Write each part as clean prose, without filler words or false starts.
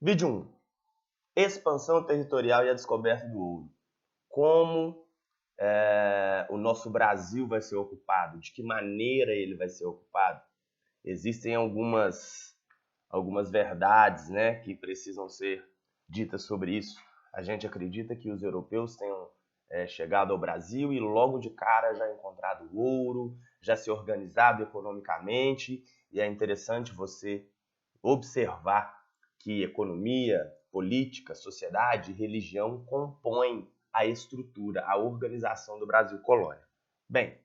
Vídeo 1. Expansão territorial e a descoberta do ouro. Como o nosso Brasil vai ser ocupado? De que maneira ele vai ser ocupado? Existem algumas verdades, né, que precisam ser ditas sobre isso. A gente acredita que os europeus tenham chegado ao Brasil e logo de cara já encontrado ouro, já se organizado economicamente, e é interessante você observar que economia, política, sociedade e religião compõem a estrutura, a organização do Brasil colônia. Bem,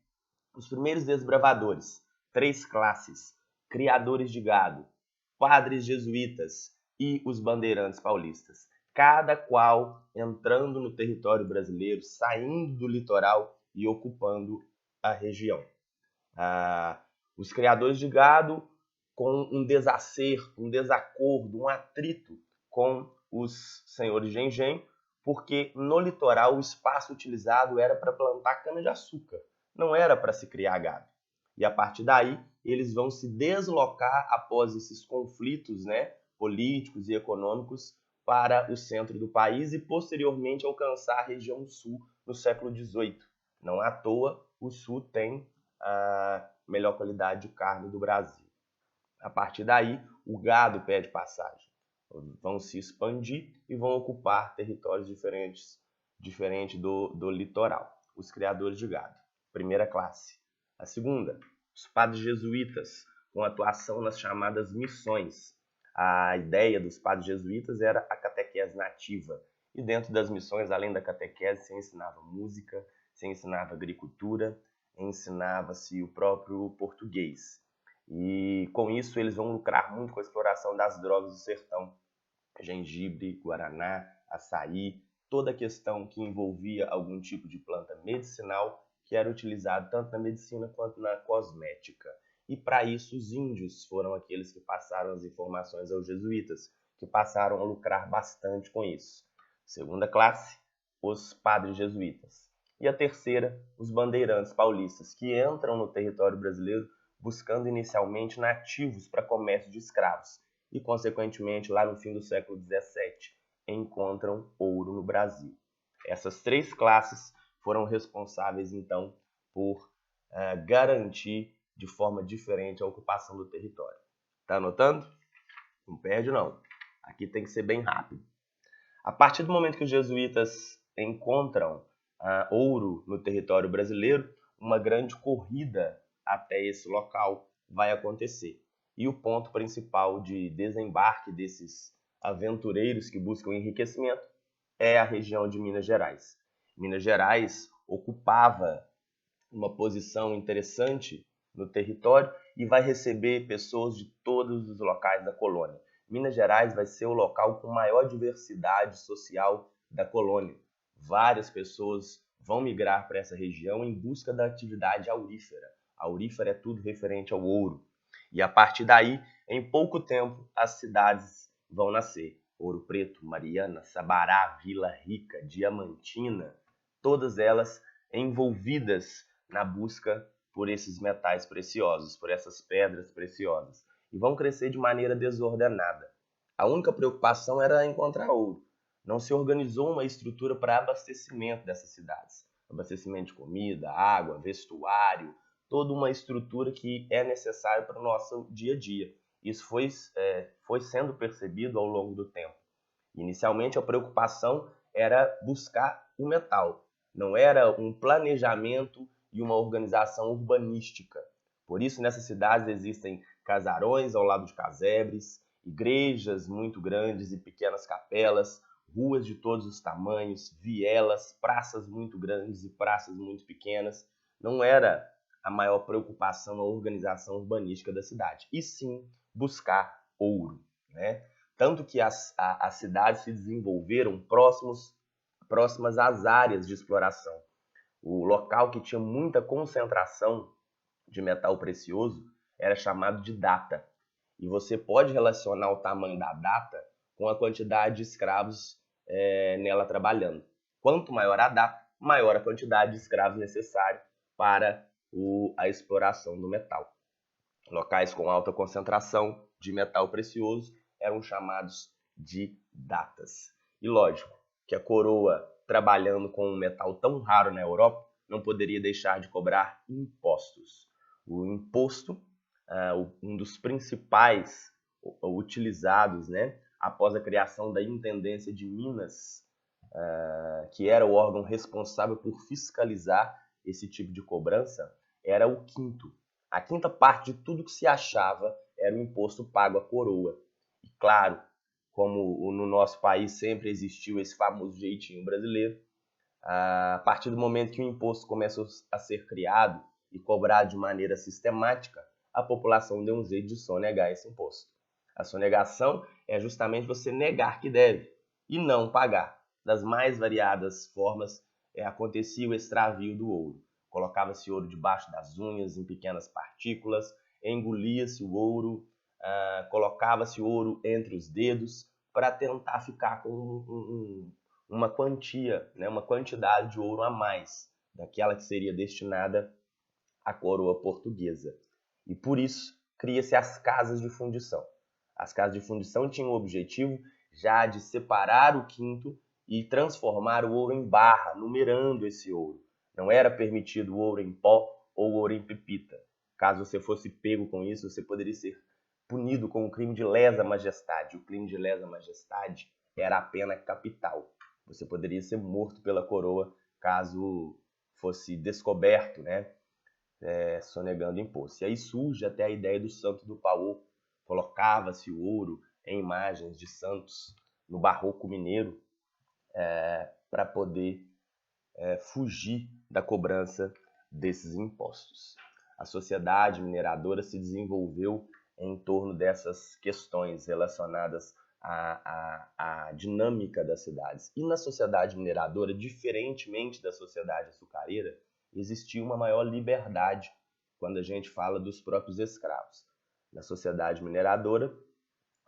os primeiros desbravadores, 3 classes, criadores de gado, padres jesuítas e os bandeirantes paulistas, cada qual entrando no território brasileiro, saindo do litoral e ocupando a região. Os criadores de gado com um desacerto, um desacordo, um atrito com os senhores de engenho, porque no litoral o espaço utilizado era para plantar cana-de-açúcar, não era para se criar gado. E a partir daí, eles vão se deslocar após esses conflitos, né, políticos e econômicos para o centro do país e posteriormente alcançar a região sul no século XVIII. Não à toa, o sul tem a melhor qualidade de carne do Brasil. A partir daí, o gado pede passagem. Vão se expandir e vão ocupar territórios diferentes do litoral. Os criadores de gado, primeira classe. A segunda, os padres jesuítas, com atuação nas chamadas missões. A ideia dos padres jesuítas era a catequese nativa. E dentro das missões, além da catequese, se ensinava música, se ensinava agricultura, ensinava-se o próprio português. E com isso eles vão lucrar muito com a exploração das drogas do sertão. Gengibre, guaraná, açaí, toda a questão que envolvia algum tipo de planta medicinal que era utilizado tanto na medicina quanto na cosmética. E para isso os índios foram aqueles que passaram as informações aos jesuítas, que passaram a lucrar bastante com isso. Segunda classe, os padres jesuítas. E a terceira, os bandeirantes paulistas, que entram no território brasileiro buscando inicialmente nativos para comércio de escravos e, consequentemente, lá no fim do século XVII, encontram ouro no Brasil. Essas 3 classes foram responsáveis, então, por garantir de forma diferente a ocupação do território. Está anotando? Não perde, não. Aqui tem que ser bem rápido. A partir do momento que os jesuítas encontram ouro no território brasileiro, uma grande corrida até esse local vai acontecer. E o ponto principal de desembarque desses aventureiros que buscam enriquecimento é a região de Minas Gerais. Minas Gerais ocupava uma posição interessante no território e vai receber pessoas de todos os locais da colônia. Minas Gerais vai ser o local com maior diversidade social da colônia. Várias pessoas vão migrar para essa região em busca da atividade aurífera. A aurífera é tudo referente ao ouro. E a partir daí, em pouco tempo, as cidades vão nascer. Ouro Preto, Mariana, Sabará, Vila Rica, Diamantina, todas elas envolvidas na busca por esses metais preciosos, por essas pedras preciosas. E vão crescer de maneira desordenada. A única preocupação era encontrar ouro. Não se organizou uma estrutura para abastecimento dessas cidades. Abastecimento de comida, água, vestuário, toda uma estrutura que é necessária para o nosso dia a dia. Isso foi sendo percebido ao longo do tempo. Inicialmente, a preocupação era buscar o metal. Não era um planejamento e uma organização urbanística. Por isso, nessas cidades existem casarões ao lado de casebres, igrejas muito grandes e pequenas capelas, ruas de todos os tamanhos, vielas, praças muito grandes e praças muito pequenas. Não era a maior preocupação a organização urbanística da cidade, e sim buscar ouro, né? Tanto que as cidades se desenvolveram próximas às áreas de exploração. O local que tinha muita concentração de metal precioso era chamado de data. E você pode relacionar o tamanho da data com a quantidade de escravos nela trabalhando. Quanto maior a data, maior a quantidade de escravos necessária para a exploração do metal. Locais com alta concentração de metal precioso eram chamados de datas. E lógico que a coroa, trabalhando com um metal tão raro na Europa, não poderia deixar de cobrar impostos. O imposto, um dos principais utilizados, né, após a criação da Intendência de Minas, que era o órgão responsável por fiscalizar esse tipo de cobrança, era o quinto. A quinta parte de tudo que se achava era o imposto pago à coroa. E claro, como no nosso país sempre existiu esse famoso jeitinho brasileiro, a partir do momento que o imposto começou a ser criado e cobrado de maneira sistemática, a população deu um jeito de sonegar esse imposto. A sonegação é justamente você negar que deve e não pagar. Das mais variadas formas, acontecia o extravio do ouro. Colocava-se ouro debaixo das unhas, em pequenas partículas, engolia-se o ouro, colocava-se ouro entre os dedos para tentar ficar com uma quantia, né, uma quantidade de ouro a mais daquela que seria destinada à coroa portuguesa. E por isso cria-se as casas de fundição. As casas de fundição tinham o objetivo já de separar o quinto e transformar o ouro em barra, numerando esse ouro. Não era permitido ouro em pó ou ouro em pepita. Caso você fosse pego com isso, você poderia ser punido com o crime de lesa majestade. O crime de lesa majestade era a pena capital. Você poderia ser morto pela coroa caso fosse descoberto, né, sonegando imposto. E aí surge até a ideia do santo do Paô. Colocava-se o ouro em imagens de santos no barroco mineiro para poder fugir da cobrança desses impostos. A sociedade mineradora se desenvolveu em torno dessas questões relacionadas à dinâmica das cidades. E na sociedade mineradora, diferentemente da sociedade açucareira, existia uma maior liberdade quando a gente fala dos próprios escravos. Na sociedade mineradora,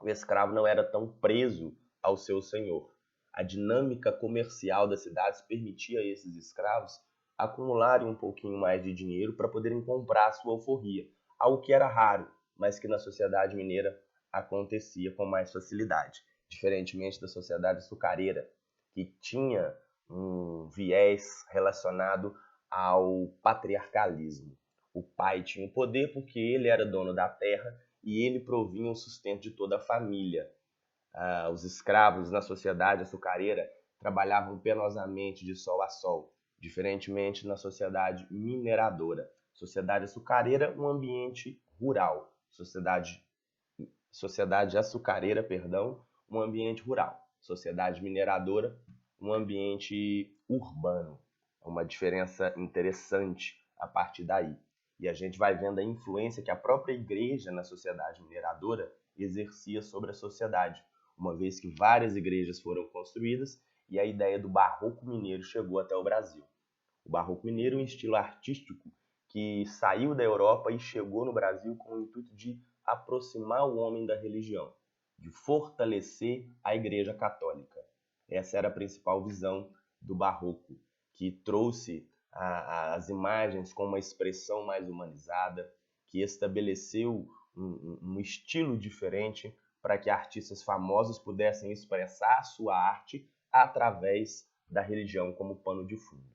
o escravo não era tão preso ao seu senhor. A dinâmica comercial das cidades permitia a esses escravos acumularem um pouquinho mais de dinheiro para poderem comprar a sua alforria, algo que era raro, mas que na sociedade mineira acontecia com mais facilidade, diferentemente da sociedade açucareira, que tinha um viés relacionado ao patriarcalismo. O pai tinha o poder porque ele era dono da terra e ele provinha o sustento de toda a família. Os escravos na sociedade açucareira trabalhavam penosamente de sol a sol, diferentemente na sociedade mineradora. Sociedade açucareira, um ambiente rural. Sociedade açucareira, perdão, um ambiente rural. Sociedade mineradora, um ambiente urbano. Uma diferença interessante a partir daí. E a gente vai vendo a influência que a própria igreja na sociedade mineradora exercia sobre a sociedade, uma vez que várias igrejas foram construídas e a ideia do barroco mineiro chegou até o Brasil. O barroco mineiro é um estilo artístico que saiu da Europa e chegou no Brasil com o intuito de aproximar o homem da religião, de fortalecer a Igreja Católica. Essa era a principal visão do barroco, que trouxe as imagens com uma expressão mais humanizada, que estabeleceu um estilo diferente para que artistas famosos pudessem expressar a sua arte através da religião como pano de fundo.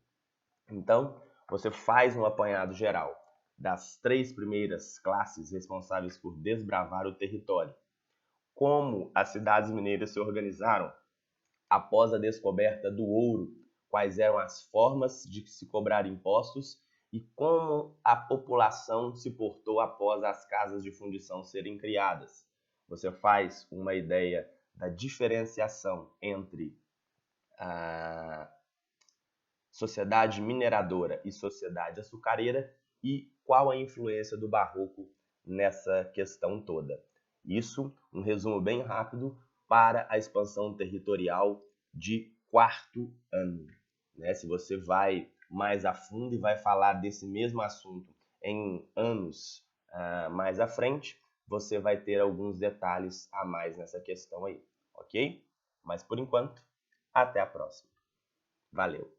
Então, você faz um apanhado geral das 3 primeiras classes responsáveis por desbravar o território, como as cidades mineiras se organizaram após a descoberta do ouro, quais eram as formas de se cobrar impostos e como a população se portou após as casas de fundição serem criadas. Você faz uma ideia da diferenciação entre a sociedade mineradora e sociedade açucareira e qual a influência do barroco nessa questão toda. Isso, um resumo bem rápido para a expansão territorial de 4º ano. Se você vai mais a fundo e vai falar desse mesmo assunto em anos mais à frente, você vai ter alguns detalhes a mais nessa questão aí, ok? Mas por enquanto, até a próxima. Valeu!